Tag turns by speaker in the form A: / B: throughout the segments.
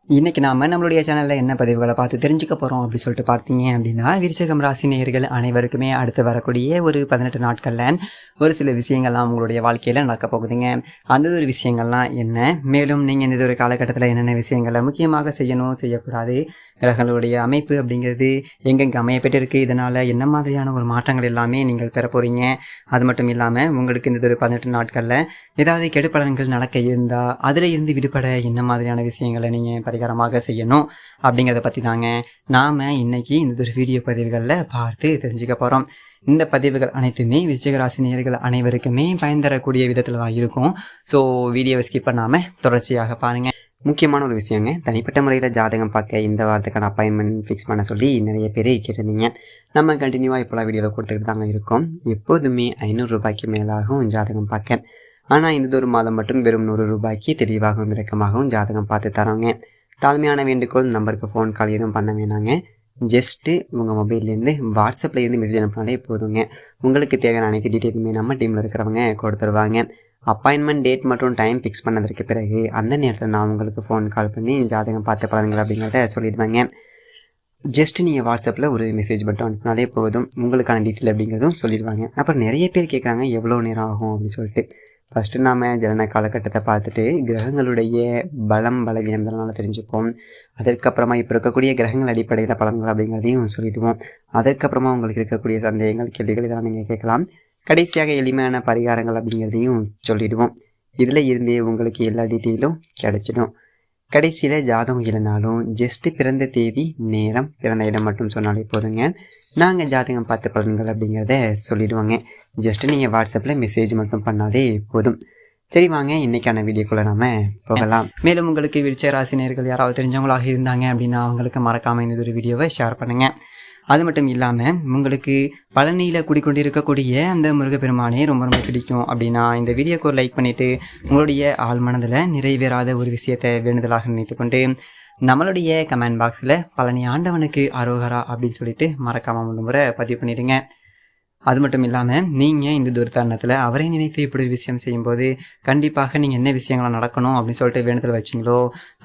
A: இன்னைக்கு நாம நம்மளுடைய சேனல்ல என்ன பதிவுகளை பார்த்து தெரிஞ்சுக்க போறோம் அப்படி சொல்லிட்டு பார்த்தீங்க அப்படின்னா, விருச்சிகம் ராசி நேயர்கள் அனைவருக்குமே அடுத்து வரக்கூடிய ஒரு 18 நாட்கள்ல ஒரு சில விஷயங்கள்லாம் உங்களுடைய வாழ்க்கையில நடக்க போகுதுங்க. அந்த ஒரு விஷயங்கள்லாம் என்ன? மேலும் நீங்க இந்த ஒரு காலகட்டத்தில் என்னென்ன விஷயங்களை முக்கியமாக செய்யணும், செய்யக்கூடாது, கிரகங்களுடைய அமைப்பு அப்படிங்கிறது எங்கெங்கே அமையப்பட்டிருக்கு, இதனால என்ன மாதிரியான ஒரு மாற்றங்கள் எல்லாமே நீங்கள் பெற போறீங்க. அது மட்டும் இல்லாமல் உங்களுக்கு இந்த ஒரு 18 நாட்கள்ல ஏதாவது கெடுபலன்கள் நடக்க இருந்தா அதுல இருந்து விடுபட என்ன மாதிரியான விஷயங்களை நீங்க பரிகாரமாக செய்யணும் அப்படிங்கிறத பற்றி தாங்க நாம் இன்னைக்கு இந்த ஒரு வீடியோ பதிவுகளில் பார்த்து தெரிஞ்சுக்க போகிறோம். இந்த பதிவுகள் அனைத்துமே விருச்சிக ராசி நேயர்கள் அனைவருக்குமே பயன் தரக்கூடிய விதத்தில் தான் இருக்கும். ஸோ வீடியோவை ஸ்கிப் பண்ணாமல் தொடர்ச்சியாக பாருங்கள். முக்கியமான ஒரு விஷயங்க, தனிப்பட்ட முறையில் ஜாதகம் பார்க்க இந்த வாரத்துக்கான அப்பாயின்மெண்ட் ஃபிக்ஸ் பண்ண சொல்லி நிறைய பேர் கேட்டிருந்தீங்க. நம்ம கண்டினியூவாக இப்போலாம் வீடியோவில் கொடுத்துக்கிட்டு தாங்க இருக்கோம். எப்போதுமே 500 ரூபாய்க்கு மேலாகும் ஜாதகம் பார்க்க. ஆனால் இந்த ஒரு மாதம் மட்டும் வெறும் 100 ரூபாய்க்கு தெளிவாகவும் இறக்கமாகவும் ஜாதகம் பார்த்து தரோங்க. தாழ்மையான வேண்டுகோள், நம்பருக்கு ஃபோன் கால் எதுவும் பண்ண வேணாங்க. ஜஸ்ட்டு உங்கள் மொபைல்லேருந்து வாட்ஸ்அப்பில் இருந்து மெசேஜ் அனுப்பினாலே போதுங்க. உங்களுக்கு தேவையான அனைத்து டீட்டெயிலுமே நம்ம டீமில் இருக்கிறவங்க கொடுத்துருவாங்க. அப்பாயின்மெண்ட் டேட் மற்றும் டைம் ஃபிக்ஸ் பண்ணதற்கு பிறகு அந்த நேரத்தில் நான் உங்களுக்கு ஃபோன் கால் பண்ணி ஜாதகம் பார்த்து பலன்கள் அப்படிங்கிறத சொல்லிடுவாங்க. ஜஸ்ட்டு நீங்கள் வாட்ஸ்அப்பில் ஒரு மெசேஜ் மட்டும் அனுப்பினாலே போதும், உங்களுக்கான டீட்டெயில் அப்படிங்கிறதும் சொல்லிடுவாங்க. அப்புறம் நிறைய பேர் கேட்குறாங்க எவ்வளோ நேரம் ஆகும் அப்படின்னு சொல்லிட்டு. ஃபஸ்ட்டு நாம் ஜனன காலகட்டத்தை பார்த்துட்டு கிரகங்களுடைய பலம் பலவீனம்னால தெரிஞ்சுப்போம். அதற்கப்புறமா இப்போ இருக்கக்கூடிய கிரகங்கள் அடிப்படையில் பலன்கள் அப்படிங்கிறதையும் சொல்லிவிடுவோம். அதற்கப்புறமா உங்களுக்கு இருக்கக்கூடிய சந்தேகங்கள், கேள்விகள் இதெல்லாம் நீங்கள் கேட்கலாம். கடைசியாக எளிமையான பரிகாரங்கள் அப்படிங்கிறதையும் சொல்லிவிடுவோம். இதில் இருந்தே உங்களுக்கு எல்லா டீட்டெயிலும் கிடைச்சிடும். கடைசியில் ஜாதகம் இல்லைனாலும் ஜஸ்ட்டு பிறந்த தேதி, நேரம், பிறந்த இடம் மட்டும் சொன்னாலே போதுங்க. நாங்கள் ஜாதகம் பார்த்த பலன்கள் அப்படிங்கிறத சொல்லிவிடுவோங்க. ஜஸ்ட்டு நீங்கள் வாட்ஸ்அப்பில் மெசேஜ் மட்டும் பண்ணாலே போதும். சரி வாங்க, இன்றைக்கான வீடியோக்குள்ளே நம்ம போகலாம். மேலும் உங்களுக்கு விருச்சிக ராசி நேயர்கள் யாராவது தெரிஞ்சவங்களாக இருந்தாங்க அப்படின்னா அவங்களுக்கு மறக்காமல் இந்த ஒரு வீடியோவை ஷேர் பண்ணுங்கள். அது மட்டும் இல்லாமல் உங்களுக்கு பழனியில் குடிக்கொண்டிருக்கக்கூடிய அந்த முருகப்பெருமானே ரொம்ப ரொம்ப பிடிக்கும் அப்படின்னா இந்த வீடியோக்கு ஒரு லைக் பண்ணிவிட்டு உங்களுடைய ஆள் மனதில் நிறைவேறாத ஒரு விஷயத்தை வேண்டுதலாக நினைத்துக்கொண்டு நம்மளுடைய கமெண்ட் பாக்ஸில் பழனி ஆண்டவனுக்கு அரோகரா அப்படின்னு சொல்லிட்டு மறக்காமல் 3 முறை பதிவு பண்ணிவிடுங்க. அது மட்டும் இல்லாமல் நீங்கள் இந்த ஒரு தருணத்தில் அவரை நினைத்து இப்படி ஒரு விஷயம் செய்யும்போது கண்டிப்பாக நீங்கள் என்ன விஷயங்கள்லாம் நடக்கணும் அப்படின்னு சொல்லிட்டு வேண்டுதல் வச்சிங்களோ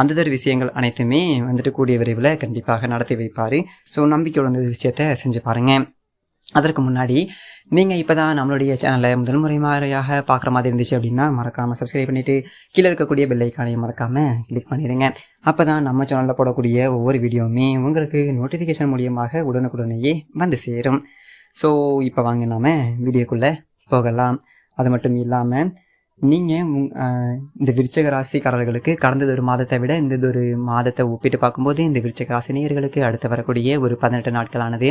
A: அந்த ஒரு விஷயங்கள் அனைத்துமே வந்துட்டு கூடிய விரைவில் கண்டிப்பாக நடத்தி வைப்பார். ஸோ நம்பிக்கையோட இந்த விஷயத்தை செஞ்சு பாருங்கள். அதற்கு முன்னாடி நீங்கள் இப்போ தான் நம்மளுடைய சேனலை முதல் முறையாக பார்க்குற மாதிரி இருந்துச்சு அப்படின்னா மறக்காமல் சப்ஸ்கிரைப் பண்ணிவிட்டு கீழே இருக்கக்கூடிய பெல் ஐக்கானையும் மறக்காமல் கிளிக் பண்ணிவிடுங்க. அப்போ தான் நம்ம சேனலில் போடக்கூடிய ஒவ்வொரு வீடியோவுமே உங்களுக்கு நோட்டிஃபிகேஷன் மூலியமாக உடனுக்குடனேயே வந்து சேரும். ஸோ இப்போ வாங்க நாம் வீடியோக்குள்ளே போகலாம். அது மட்டும் இல்லாமல் நீங்கள் இந்த விருச்சிக ராசிக்காரர்களுக்கு கடந்த ஒரு மாதத்தை விட இந்த ஒரு மாதத்தை ஒப்பிட்டு பார்க்கும்போது இந்த விருச்சிக ராசி நேயர்களுக்கு அடுத்து வரக்கூடிய ஒரு 18 நாட்களானது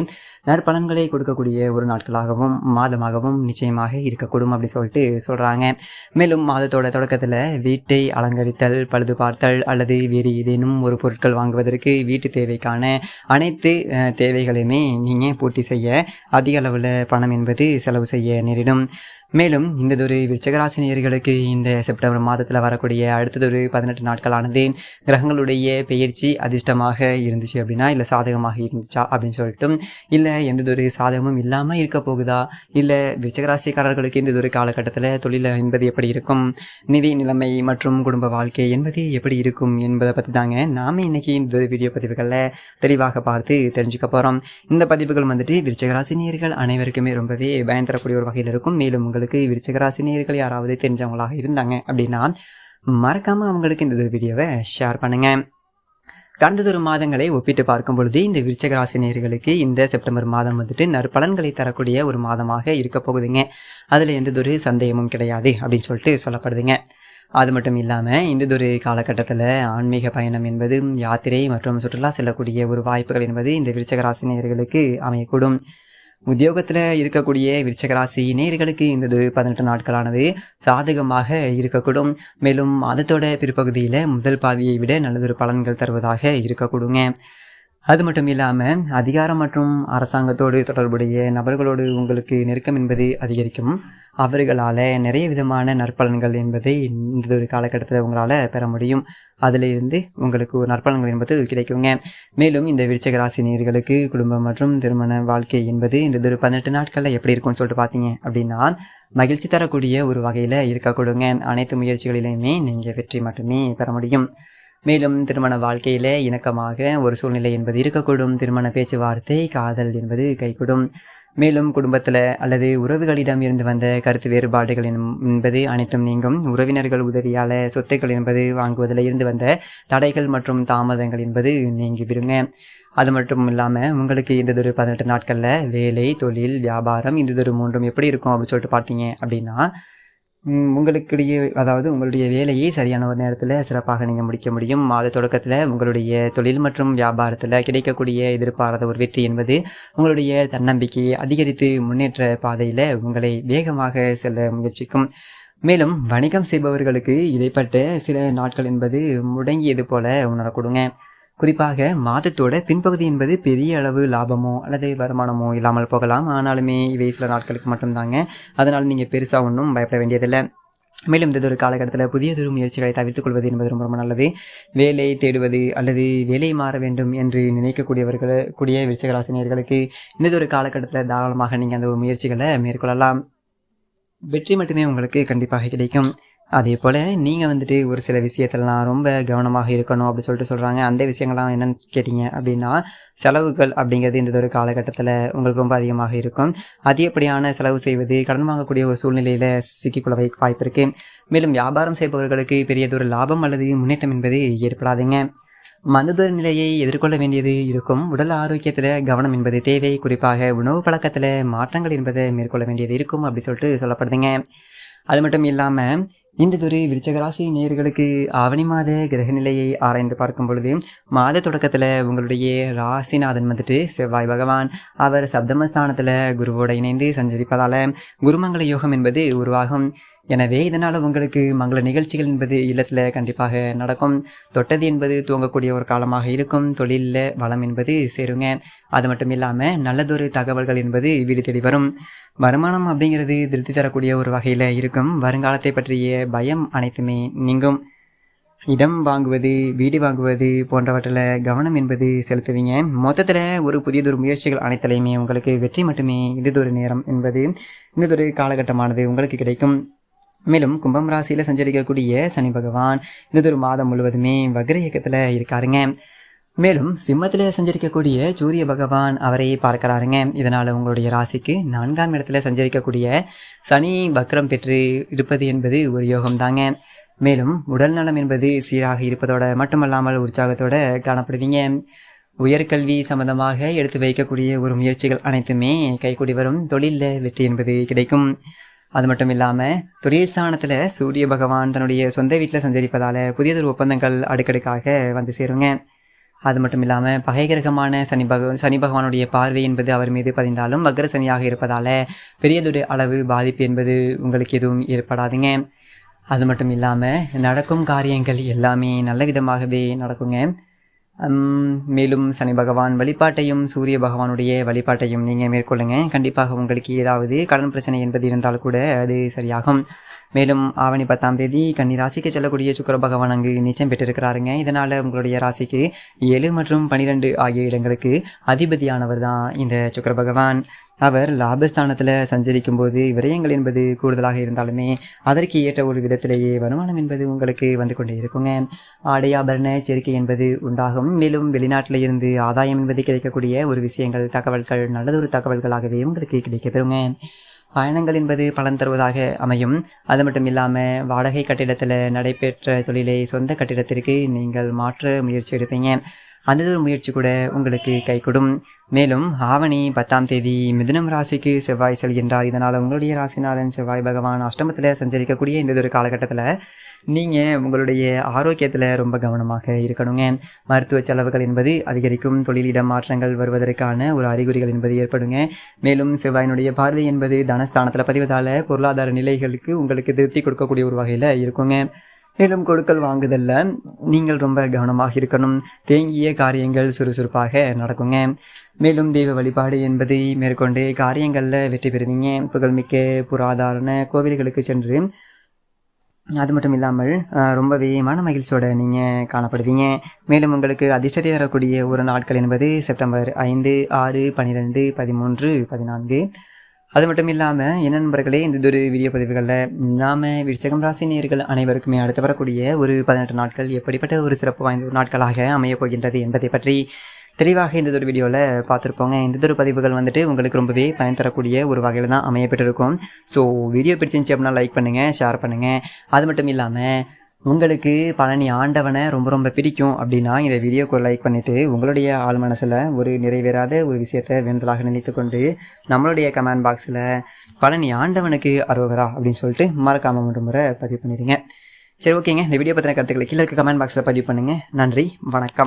A: நற்பலன்களை கொடுக்கக்கூடிய ஒரு நாட்களாகவும் மாதமாகவும் நிச்சயமாக இருக்கக்கூடும் அப்படி சொல்லிட்டு சொல்கிறாங்க. மேலும் மாதத்தோட தொடக்கத்தில் வீட்டை அலங்கரித்தல், பழுது பார்த்தல் அல்லது வேறு ஏதேனும் ஒரு பொருட்கள் வாங்குவதற்கு வீட்டு தேவைக்கான அனைத்து தேவைகளையுமே நீங்கள் பூர்த்தி செய்ய அதிக அளவில் பணம் என்பது செலவு செய்ய நேரிடும். மேலும் இந்த ஒரு விருச்சிக ராசி நேயர்களுக்கு இந்த செப்டம்பர் மாதத்தில் வரக்கூடிய அடுத்ததொரு 18 நாட்களானது கிரகங்களுடைய பெயர்ச்சி அதிர்ஷ்டமாக இருந்துச்சு அப்படின்னா, இல்லை சாதகமாக இருந்துச்சா அப்படின்னு சொல்லிட்டு, இல்லை எந்த ஒரு சாதகமும் இல்லாமல் இருக்க போகுதா, இல்லை விருச்சிக ராசிக்காரர்களுக்கு இந்த ஒரு காலகட்டத்தில் தொழில் என்பது எப்படி இருக்கும், நிதி நிலைமை மற்றும் குடும்ப வாழ்க்கை என்பது எப்படி இருக்கும் என்பதை பற்றி தாங்க நாம் இன்றைக்கி இந்த ஒரு வீடியோ பதிவுகளில் தெளிவாக பார்த்து தெரிஞ்சுக்க போகிறோம். இந்த பதிவுகள் வந்துட்டு விருச்சிக ராசி நேயர்கள் அனைவருக்குமே ரொம்பவே பயன் தரக்கூடிய ஒரு வகையில் இருக்கும். மேலும் உங்களுக்கு விருச்சிக ராசி நேயர்கள் யாராவது தெரிஞ்சவங்களாக இருந்தாங்க அப்படின்னா மறக்காம அவங்களுக்கு இந்த வீடியோவை ஷேர் பண்ணுங்க. கடந்த ஒரு மாதங்களை ஒப்பிட்டு பார்க்கும் பொழுது இந்த விருச்சிக ராசி நேயர்களுக்கு இந்த செப்டம்பர் மாதம் வந்துட்டு நற்பலன்களை தரக்கூடிய ஒரு மாதமாக இருக்க போகுதுங்க. அதில் எந்த ஒரு சந்தேகமும் கிடையாது அப்படின்னு சொல்லிட்டு சொல்லப்படுதுங்க. அது மட்டும் இல்லாமல் இந்த ஒரு காலகட்டத்தில் ஆன்மீக பயணம் என்பது, யாத்திரை மற்றும் சுற்றுலா செல்லக்கூடிய ஒரு வாய்ப்புகள் என்பது இந்த விருச்சிக ராசி நேயர்களுக்கு அமையக்கூடும். உத்தியோகத்தில் இருக்கக்கூடிய விருச்சிக ராசி நேயர்களுக்கு இந்த 18 நாட்களானது சாதகமாக இருக்கக்கூடும். மேலும் மாதத்தோட பிற்பகுதியில் முதல் பாதியை விட நல்லதொரு பலன்கள் தருவதாக இருக்கக்கூடுங்க. அது மட்டும் இல்லாமல் அதிகாரம் மற்றும் அரசாங்கத்தோடு தொடர்புடைய நபர்களோடு உங்களுக்கு நெருக்கம் என்பது அதிகரிக்கும். அவர்களால் நிறைய விதமான நற்பலன்கள் என்பதை இந்த ஒரு காலகட்டத்தில் உங்களால் பெற முடியும். அதிலிருந்து உங்களுக்கு ஒரு நற்பலன்கள் என்பது கிடைக்குங்க. மேலும் இந்த விருச்சிக ராசி நேயர்களுக்கு குடும்பம் மற்றும் திருமண வாழ்க்கை என்பது இந்த ஒரு 18 நாட்களில் எப்படி இருக்கும்னு சொல்லிட்டு பார்த்தீங்க அப்படின்னா மகிழ்ச்சி தரக்கூடிய ஒரு வகையில் இருக்கக்கூடுங்க. அனைத்து முயற்சிகளிலுமே நீங்கள் வெற்றி மட்டுமே பெற முடியும். மேலும் திருமண வாழ்க்கையில் இணக்கமாக ஒரு சூழ்நிலை என்பது இருக்கக்கூடும். திருமண பேச்சுவார்த்தை, காதல் என்பது கைகூடும். மேலும் குடும்பத்தில் அல்லது உறவுகளிடம் இருந்து வந்த கருத்து வேறுபாடுகள் என்பது அனைத்தும் நீங்கும். உறவினர்கள் உதவியால் சொத்துக்கள் என்பது வாங்குவதில் இருந்து வந்த தடைகள் மற்றும் தாமதங்கள் என்பது நீங்கிவிடுங்க. அது மட்டும் இல்லாமல் உங்களுக்கு இந்த 18 நாட்களில் வேலை, தொழில், வியாபாரம் இந்த 3 எப்படி இருக்கும் அப்படின்னு சொல்லிட்டு பார்த்தீங்க அப்படின்னா, உங்களுடைய உங்களுடைய வேலையை சரியான ஒரு நேரத்தில் சிறப்பாக நீங்கள் முடிக்க முடியும். மாத தொடக்கத்தில் உங்களுடைய தொழில் மற்றும் வியாபாரத்தில் கிடைக்கக்கூடிய எதிர்பாராத ஒரு வெற்றி என்பது உங்களுடைய தன்னம்பிக்கையை அதிகரித்து முன்னேற்ற பாதையில் உங்களை வேகமாக செல்ல முயற்சிக்கும். மேலும் வணிகம் செய்பவர்களுக்கு இடைப்பட்ட சில நாட்கள் என்பது முடங்கியது போல உணரக்கூடுங்க. குறிப்பாக மாதத்தோட பின்பகுதி என்பது பெரிய அளவு லாபமோ அல்லது வருமானமோ இல்லாமல் போகலாம். ஆனாலுமே இவை சில நாட்களுக்கு மட்டும்தாங்க. அதனால் நீங்கள் பெருசாக ஒன்றும் பயப்பட வேண்டியதில்லை. மேலும் இந்த ஒரு காலகட்டத்தில் புதியதொரு முயற்சிகளை தவிர்த்துக் கொள்வது என்பது ரொம்ப ரொம்ப நல்லது. வேலை தேடுவது அல்லது வேலை மாற வேண்டும் என்று நினைக்கக்கூடியவர்களுடைய விருச்சிக ராசினியர்களுக்கு இந்த ஒரு காலகட்டத்தில் தாராளமாக நீங்கள் அந்த முயற்சிகளை மேற்கொள்ளலாம். வெற்றி மட்டுமே உங்களுக்கு கண்டிப்பாக கிடைக்கும். அதே போல் நீங்கள் ஒரு சில விஷயத்திலலாம் ரொம்ப கவனமாக இருக்கணும் அப்படின்னு சொல்லிட்டு சொல்கிறாங்க. அந்த விஷயங்கள்லாம் என்னென்னு கேட்டிங்க அப்படின்னா, செலவுகள் அப்படிங்கிறது இந்த ஒரு காலகட்டத்தில் உங்களுக்கு ரொம்ப அதிகமாக இருக்கும். அதிகப்படியான செலவு செய்வது, கடன் வாங்கக்கூடிய ஒரு சூழ்நிலையில் சிக்கிக்கொள்ள வாய்ப்பு இருக்குது. மேலும் வியாபாரம் செய்பவர்களுக்கு பெரியதொரு லாபம் அல்லது முன்னேற்றம் என்பது ஏற்படாதுங்க. மந்ததொரு நிலையை எதிர்கொள்ள வேண்டியது இருக்கும். உடல் ஆரோக்கியத்தில் கவனம் என்பது தேவை. குறிப்பாக உணவு பழக்கத்தில் மாற்றங்கள் என்பதை மேற்கொள்ள வேண்டியது இருக்கும் அப்படி சொல்லிட்டு சொல்லப்படுதுங்க. அது மட்டும் இல்லாமல் இந்த ஒரு விருச்சிக ராசி நேயர்களுக்கு ஆவணி மாத கிரக நிலையை ஆராய்ந்து பார்க்கும் பொழுது, மாத தொடக்கத்தில் உங்களுடைய ராசிநாதன் செவ்வாய் பகவான் அவர் சப்தமஸ்தானத்தில் குருவோட இணைந்து சஞ்சரிப்பதால் குருமங்கள யோகம் என்பது உருவாகும். எனவே இதனால் உங்களுக்கு மங்கள நிகழ்ச்சிகள் என்பது இல்லத்தில் கண்டிப்பாக நடக்கும். தொட்டது என்பது துவங்கக்கூடிய ஒரு காலமாக இருக்கும். தொழிலில் வளம் என்பது சேருங்க. அது மட்டும் இல்லாமல் நல்லதொரு தகவல்கள் என்பது வீடு தேடி வரும். வருமானம் அப்படிங்கிறது திருப்தி தரக்கூடிய ஒரு வகையில் இருக்கும். வருங்காலத்தை பற்றிய பயம் அனைத்துமே நீங்கும். இடம் வாங்குவது, வீடு வாங்குவது போன்றவற்றில் கவனம் என்பது செலுத்துவீங்க. மொத்தத்தில் ஒரு புதியதொரு முயற்சிகள் அனைத்திலையுமே உங்களுக்கு வெற்றி மட்டுமே இதொரு நேரம் என்பது இதொரு காலகட்டமானது உங்களுக்கு கிடைக்கும். மேலும் கும்பம் ராசியில் சஞ்சரிக்கக்கூடிய சனி பகவான் இதொரு மாதம் முழுவதுமே வக்ர இயக்கத்தில் இருக்காருங்க. மேலும் சிம்மத்தில் சஞ்சரிக்கக்கூடிய சூரிய பகவான் அவரை பார்க்கிறாருங்க. இதனால் உங்களுடைய ராசிக்கு 4ஆம் இடத்துல சஞ்சரிக்கக்கூடிய சனி வக்ரம் பெற்று இருப்பது என்பது ஒரு யோகம் தாங்க. மேலும் உடல் நலம் என்பது சீராக இருப்பதோட மட்டுமல்லாமல் உற்சாகத்தோட காணப்படுவீங்க. உயர்கல்வி சம்பந்தமாக எடுத்து வைக்கக்கூடிய ஒரு முயற்சிகள் அனைத்துமே கைகூடி வரும். தொழிலில் வெற்றி என்பது கிடைக்கும். அது மட்டும் இல்லாமல் துரியஸ்தானத்தில் சூரிய பகவான் தன்னுடைய சொந்த வீட்டில் சஞ்சரிப்பதால் புதியதொரு ஒப்பந்தங்கள் அடுக்கடுக்காக வந்து சேருங்க. அது மட்டும் இல்லாமல் பகை கிரகமான சனி பகவானுடைய பார்வை என்பது அவர் மீது பதிந்தாலும் வக்ர சனியாக இருப்பதால் பெரியதொரு அளவு பாதிப்பு என்பது உங்களுக்கு எதுவும் ஏற்படாதுங்க. அது மட்டும் இல்லாமல் நடக்கும் காரியங்கள் எல்லாமே நல்ல விதமாகவே நடக்குங்க. மேலும் சனி பகவான் வழிபாட்டையும் சூரிய பகவானுடைய வழிபாட்டையும் நீங்கள் மேற்கொள்ளுங்க. கண்டிப்பாக உங்களுக்கு ஏதாவது கடன் பிரச்சனை என்பது இருந்தால் கூட அது சரியாகும். மேலும் ஆவணி 10ஆம் தேதி கன்னி ராசிக்கு செல்லக்கூடிய சுக்கிர பகவான் அங்கு நீச்சம் பெற்றிருக்கிறாருங்க. இதனால் உங்களுடைய ராசிக்கு 7 மற்றும் 12 ஆகிய இடங்களுக்கு அதிபதியானவர் தான் இந்த சுக்கிர பகவான். அவர் லாபஸ்தானத்தில் சஞ்சரிக்கும் போது விரயங்கள் என்பது கூடுதலாக இருந்தாலுமே அதற்கு ஏற்ற ஒரு விதத்திலேயே வருமானம் என்பது உங்களுக்கு வந்து கொண்டே இருக்குங்க. ஆடையாபரண சேர்க்கை என்பது உண்டாகும். மேலும் வெளிநாட்டில் இருந்து ஆதாயம் என்பது கிடைக்கக்கூடிய ஒரு விஷயங்கள், தகவல்கள் நல்லதொரு தகவல்களாகவே உங்களுக்கு கிடைக்கப்பெறுங்க. பயணங்கள் என்பது பலன் தருவதாக அமையும். அது மட்டும் இல்லாமல் வாடகை கட்டிடத்தில் நடைபெற்ற தொழிலை சொந்த கட்டிடத்திற்கு நீங்கள் மாற்ற முயற்சி எடுப்பீங்க. அந்த ஒரு முயற்சி கூட உங்களுக்கு கைகூடும். மேலும் ஆவணி 10ஆம் தேதி மிதுனம் ராசிக்கு செவ்வாய் செல்கின்றார். இதனால் உங்களுடைய ராசிநாதன் செவ்வாய் பகவான் அஷ்டமத்தில் சஞ்சரிக்கக்கூடிய இந்த ஒரு காலகட்டத்தில் நீங்கள் உங்களுடைய ஆரோக்கியத்தில் ரொம்ப கவனமாக இருக்கணுங்க. மருத்துவ செலவுகள் என்பது அதிகரிக்கும். தொழிலிடம் மாற்றங்கள் வருவதற்கான ஒரு அறிகுறிகள் என்பது ஏற்படுங்க. மேலும் செவ்வாயினுடைய பார்வை என்பது தனஸ்தானத்தில் பதிவதால் பொருளாதார நிலைகளுக்கு உங்களுக்கு திருப்தி கொடுக்கக்கூடிய ஒரு வகையில் இருக்குங்க. மேலும் கொடுக்கல் வாங்குதலில் நீங்கள் ரொம்ப கவனமாக இருக்கணும். தேங்கிய காரியங்கள் சுறுசுறுப்பாக நடக்குங்க. மேலும் தெய்வ வழிபாடு என்பதை மேற்கொண்டு காரியங்களில் வெற்றி பெறுவீங்க. புகழ்மிக்க புராதன கோவில்களுக்கு சென்று அது மட்டும் இல்லாமல் ரொம்பவே மன மகிழ்ச்சியோடு நீங்கள் காணப்படுவீங்க. மேலும் உங்களுக்கு அதிர்ஷ்டத்தை தரக்கூடிய ஒரு நாட்கள் என்பது செப்டம்பர் 5, 6, 12, 13, 14 அது மட்டும் இல்லாமல் என்ன நண்பர்களே, இந்த ஒரு வீடியோ பதிவுகளில் நாம் விருச்சிகம் ராசி நேயர்கள் அனைவருக்குமே அடுத்து வரக்கூடிய ஒரு 18 நாட்கள் எப்படிப்பட்ட ஒரு சிறப்பு வாய்ந்த ஒரு நாட்களாக அமையப் போகின்றது என்பதை பற்றி தெளிவாக இந்த ஒரு வீடியோவில் பார்த்துருப்போங்க. இந்த ஒரு பதிவுகள் வந்துட்டு உங்களுக்கு ரொம்பவே பயன் தரக்கூடிய ஒரு வகையில் தான் அமையப்பட்டிருக்கும். ஸோ வீடியோ பிடிச்சிருந்துச்சு அப்படின்னா லைக் பண்ணுங்கள், ஷேர் பண்ணுங்கள். அது மட்டும் இல்லாமல் உங்களுக்கு பழனி ஆண்டவனை ரொம்ப ரொம்ப பிடிக்கும் அப்படின்னா இந்த வீடியோக்கு ஒரு லைக் பண்ணிவிட்டு உங்களுடைய ஆள் மனசில் ஒரு நிறைவேறாத ஒரு விஷயத்தை வேண்டுதலாக நினைத்து கொண்டு நம்மளுடைய கமெண்ட் பாக்ஸில் பழனி ஆண்டவனுக்கு அரோகரா அப்படின்னு சொல்லிட்டு மறக்காமல் ஒரு முறை பதிவு பண்ணிடுங்க. சரி, ஓகேங்க. இந்த வீடியோ பற்றின கருத்துக்களை கீழே இருக்க கமெண்ட் பாக்ஸில் பதிவு பண்ணுங்கள். நன்றி, வணக்கம்.